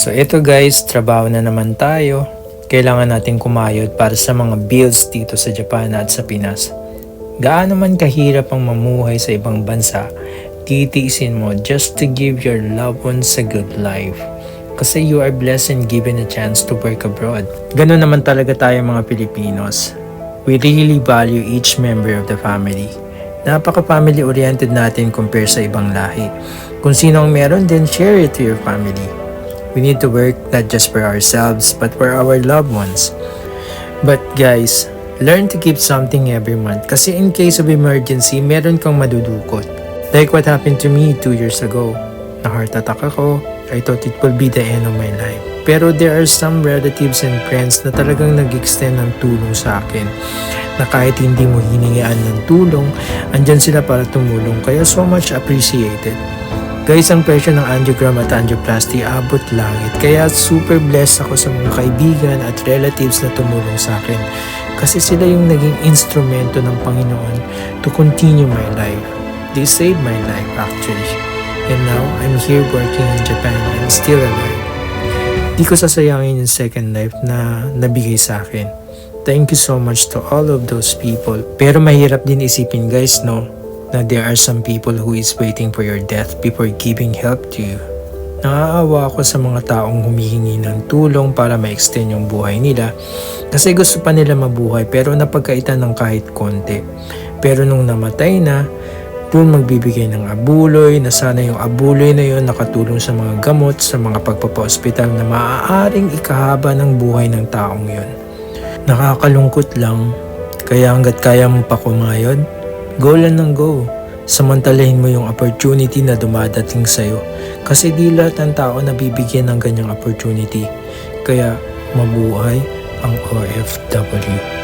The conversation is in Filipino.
So ito guys, trabaho na naman tayo. Kailangan natin kumayod para sa mga bills dito sa Japan at sa Pinas. Gaano man kahirap ang mamuhay sa ibang bansa, titiisin mo just to give your loved ones a good life. Kasi you are blessed and given a chance to work abroad. Ganun naman talaga tayo mga Pilipinos. We really value each member of the family. Napaka-family oriented natin compare sa ibang lahi. Kung sino ang meron, then share it to your family. We need to work not just for ourselves, but for our loved ones. But guys, learn to keep something every month kasi in case of emergency, meron kang madudukot. Like what happened to me 2 years ago. Na-heart attack ako. I thought it will be the end of my life. Pero there are some relatives and friends na talagang nag-extend ng tulong sa akin. Na kahit hindi mo hiningian ng tulong, andyan sila para tumulong. Kaya so much appreciated. Guys, ang presyo ng angiogram at angioplasty abot langit. Kaya super blessed ako sa mga kaibigan at relatives na tumulong sa akin. Kasi sila yung naging instrumento ng Panginoon to continue my life. They saved my life actually. And now, I'm here working in Japan and still alive. Di ko sasayangin yung second life na nabigay sa akin. Thank you so much to all of those people. Pero mahirap din isipin guys, no? Na there are some people who is waiting for your death before giving help to you. Naaawa ako sa mga taong humihingi ng tulong para ma-extend yung buhay nila kasi gusto pa nila mabuhay pero napagkaitan ng kahit konti. Pero nung namatay na, doon magbibigay ng abuloy na sana yung abuloy na yun nakatulong sa mga gamot, sa mga pagpapa-ospital na maaaring ikahaba ng buhay ng taong yun. Nakakalungkot lang, kaya hanggat kaya mo pa kumayod, go lang ng go. Samantalahin mo yung opportunity na dumadating sa'yo. Kasi di lahat ng tao nabibigyan ng ganyang opportunity. Kaya mabuhay ang OFW.